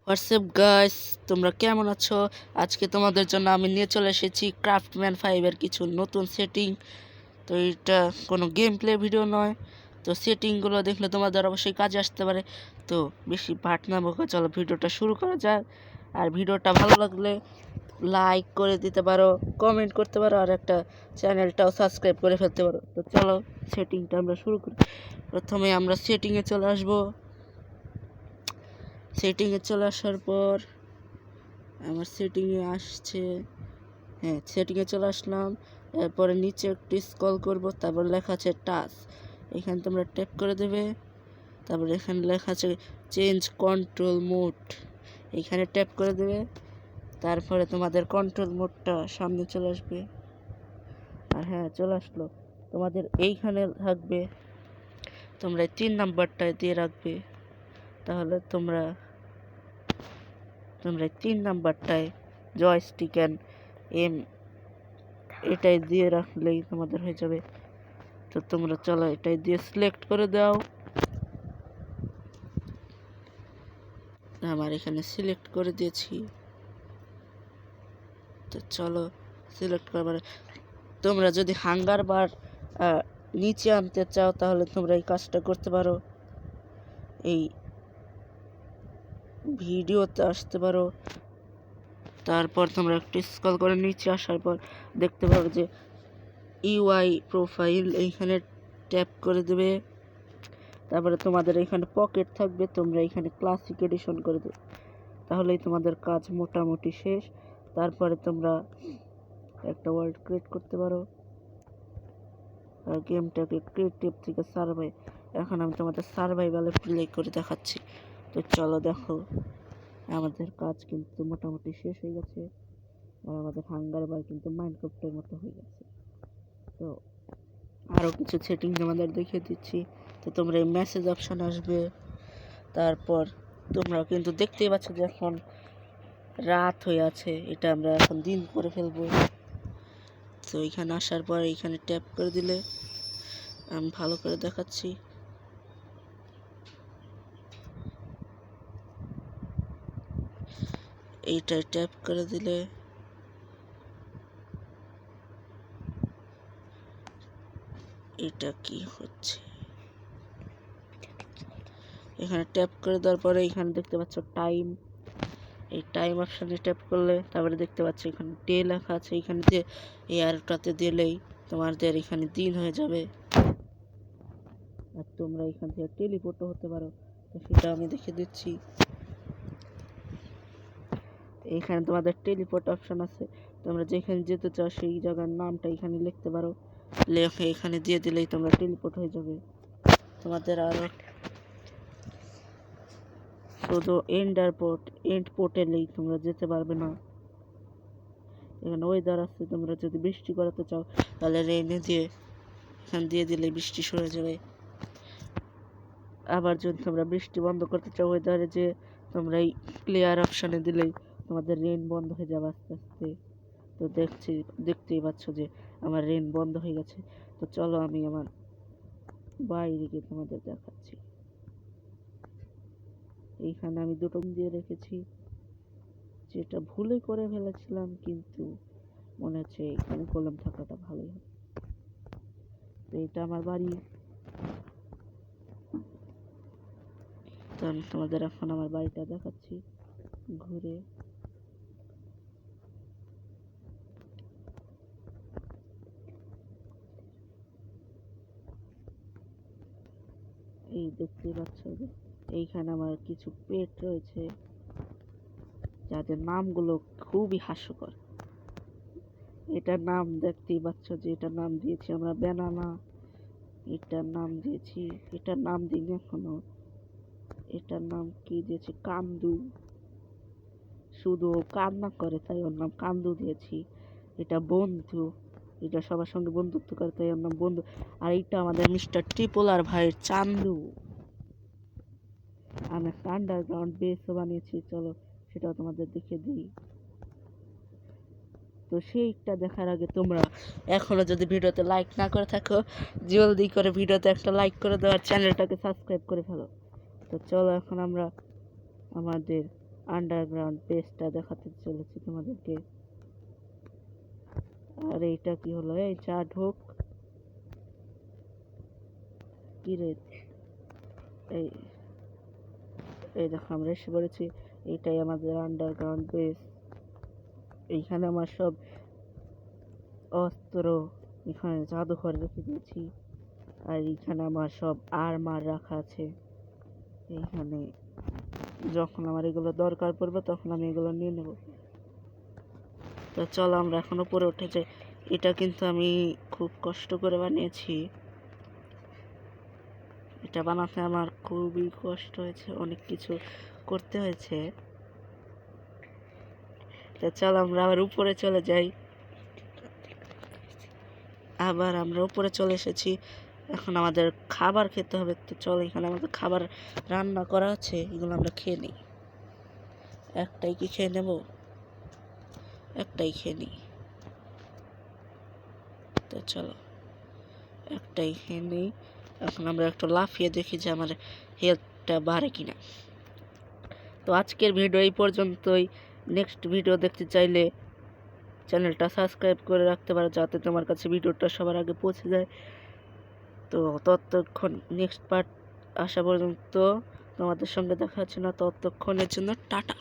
WhatsApp guys, তোমরা কেমন আছো? আজকে তোমাদের জন্য আমি নিয়ে চলে এসেছি ক্রাফটম্যান 5 এর কিছু নতুন সেটিং। তো এটা কোনো গেম প্লে ভিডিও নয়, তো সেটিংগুলো দেখলে তোমাদের অবশ্যই কাজে আসতে পারে। তো বেশি ভাট না বকে চলো ভিডিওটা শুরু করা যাক। আর ভিডিওটা ভালো লাগলে লাইক করে দিতে পারো, কমেন্ট করতে পারো, আর একটা চ্যানেলটাও সাবস্ক্রাইব করে ফেলতে পারো। তো চলো সেটিংটা আমরা শুরু করি। প্রথমে আমরা সেটিংয়ে চলে আসবো। সেটিংয়ে চলে আসার পর আমার সেটিংয়ে আসছে, হ্যাঁ সেটিংয়ে চলে আসলাম। এরপরে নিচে একটু স্ক্রল করব, তারপর লেখা আছে টাচ, এখানে তোমরা ট্যাপ করে দেবে। তারপরে এখানে লেখা আছে চেঞ্জ কন্ট্রোল মোড, এখানে ট্যাপ করে দেবে। তারপরে তোমাদের কন্ট্রোল মোডটা সামনে চলে আসবে। আর হ্যাঁ চলে আসলো, তোমাদের এইখানে থাকবে, তোমরা 3 নাম্বারটায় দিয়ে রাখবে। তাহলে তোমরা 3 নাম্বারটায় জয়স্টিক অ্যান্ড এম এটাই দিয়ে রাখলেই তোমাদের হয়ে যাবে। তো তোমরা চলো এটাই দিয়ে সিলেক্ট করে দাও। আমার এখানে সিলেক্ট করে দিয়েছি। তো চলো সিলেক্ট করবার, তোমরা যদি হাঙ্গার বার নিচে আনতে চাও তাহলে তোমরা এই কাজটা করতে পারো, এই ভিডিওতে আসতে পারো। তারপর তোমরা একটু স্ক্রল করে নিচে আসার পর দেখতে পাবে যে ইউআই প্রোফাইল, এইখানে ট্যাপ করে দেবে। তারপরে তোমাদের এখানে পকেট থাকবে, তোমরা এখানে ক্লাসিক এডিশন করে দেবে, তাহলেই তোমাদের কাজ মোটামুটি শেষ। তারপরে তোমরা একটা ওয়ার্ল্ড ক্রিয়েট করতে পারো, আর গেমটাকে ক্রিয়েটিভ থেকে সার্ভাই, এখন আমি তোমাদের সার্ভাইভালে প্লে করে দেখাচ্ছি। তো চলো দেখো, আমাদের কাজ কিন্তু মোটামুটি শেষ হয়ে গেছে, আর আমাদের হাঙ্গার বার কিন্তু মাইনক্রাফটের মতো হয়ে গেছে। তো আরও কিছু সেটিং তোমাদের দেখিয়ে দিচ্ছি। তো তোমরা এই মেসেজ অপশন আসবে, তারপর তোমরা কিন্তু দেখতেই পাচ্ছ যে এখন রাত হয়ে আছে, এটা আমরা এখন দিন করে ফেলবো। তো এখানে আসার পর এখানে ট্যাপ করে দিলে, আমি ভালো করে দেখাচ্ছি, এইটাই ট্যাপ করে দিলে এটা কি হচ্ছে, এখানে ট্যাপ করে দেওয়ার পরে এখানে দেখতে পাচ্ছ টাইম, এই টাইম অপশানে ট্যাপ করলে তারপরে দেখতে পাচ্ছ এখানে ডে লেখা আছে, এখানে দিয়ে এই আরটাতে দিলেই তোমাদের এখানে দিন হয়ে যাবে। আর তোমরা এখান থেকে টেলিপোর্টও হতে পারো, তো সেটা আমি দেখে দিচ্ছি। এইখানে তোমাদের টেলিপোর্ট অপশন আছে, তোমরা যেখানে যেতে চাও সেই জায়গার নামটা এখানে লিখতে পারো, লেখে এখানে দিয়ে দিলেই তোমরা টেলিপোর্ট হয়ে যাবে। তোমাদের আরও শুধু এন্ড পোর্টেলেই তোমরা যেতে পারবে না। এখানে ওয়েদার আছে, তোমরা যদি বৃষ্টি করাতে চাও তাহলে রেনে দিয়ে এখানে দিয়ে দিলে বৃষ্টি সরে যাবে। আবার যদি তোমরা বৃষ্টি বন্ধ করতে চাও ওয়েদারে, যে তোমরা এই ক্লিয়ার অপশানে দিলেই তোমাদের রেন বন্ধ হয়ে যাবে আস্তে আস্তে। তো দেখতেই পাচ্ছ যে আমার রেন বন্ধ হয়ে গেছে। তো চলো আমি আমার বাইরে গিয়ে তোমাদের দেখাচ্ছি। এইখানে আমি দুটো দিয়ে রেখেছি, যেটা ভুলে করে ফেলেছিলাম, কিন্তু মনে হচ্ছে এখানে কলম থাকাটা ভালোই হবে। তো এটা আমার বাড়ি, তো আমি তোমাদের এখন আমার বাড়িটা দেখাচ্ছি ঘুরে। এই দেখতেই পাচ্ছ যে এইখানে আমার কিছু পেট রয়েছে, যাদের নামগুলো খুবই হাস্যকর। এটার নাম দেখতেই পাচ্ছ যে এটার নাম দিয়েছি আমরা ব্যানানা, এটার নাম দিয়েছি, এটার নাম দিইনি এখনো, এটার নাম কি দিয়েছি কান্দু, শুধু কান্না করে তাই ওর নাম কান্দু দিয়েছি। এটা বন্ধু, এটা সবার সঙ্গে বন্ধুত্ব করে তাই ওর নাম বন্ধু। আর এইটা আমাদের মিস্টার ট্রিপলার ভাইয়ের চান্দু। আমি একটা আন্ডারগ্রাউন্ড বেসও বানিয়েছি, চলো সেটাও তোমাদের দেখে দিই। তো সেইটা দেখার আগে তোমরা এখনো যদি ভিডিওতে লাইক না করে থাকো, জলদি করে ভিডিওতে একটা লাইক করে দাও আর চ্যানেলটাকে সাবস্ক্রাইব করে ফেলো। তো চলো এখন আমরা আমাদের আন্ডারগ্রাউন্ড বেসটা দেখাতে চলেছি তোমাদেরকে। আর এইটা কি হলো? এই চা ঢোক কি রে, এই এই দেখো আমরা এসে পড়েছি। এইটাই আমাদের আন্ডারগ্রাউন্ড বেস। এইখানে আমার সব অস্ত্র এখানে জাদুঘর রেখে দিয়েছি। আর এইখানে আমার সব আর্মার রাখা আছে। এইখানে যখন আমার এগুলো দরকার পড়বে তখন আমি এগুলো নিয়ে নেব। তো চলো আমরা এখন উপরে উঠে যাই। এটা কিন্তু আমি খুব কষ্ট করে বানিয়েছি। এটা বানাতে আমার খুবই কষ্ট হয়েছে, অনেক কিছু করতে হয়েছে। তো চলো আমরা আবার উপরে চলে যাই। আবার আমরা উপরে চলে এসেছি। এখন আমাদের খাবার খেতে হবে। তো চলো, এখানে আমাদের খাবার রান্না করা আছে, এগুলো আমরা খেয়ে নিই। একটাই কি খেয়ে নেব? একটাই খেয়ে নিই। তো চলো একটাই খেয়ে নিই। এখন আমরা একটু লাফিয়ে দেখি যে আমার হেলথটা বাড়ে কিনা। তো আজকের ভিডিও এই পর্যন্তই। নেক্সট ভিডিও দেখতে চাইলে চ্যানেলটা সাবস্ক্রাইব করে রাখতে পারো, যাতে তোমার কাছে ভিডিওটা সবার আগে পৌঁছে যায়। তো ততক্ষণ নেক্সট পার্ট আসা পর্যন্ত তোমাদের সঙ্গে দেখা হচ্ছে না, ততক্ষণের জন্য টাটা।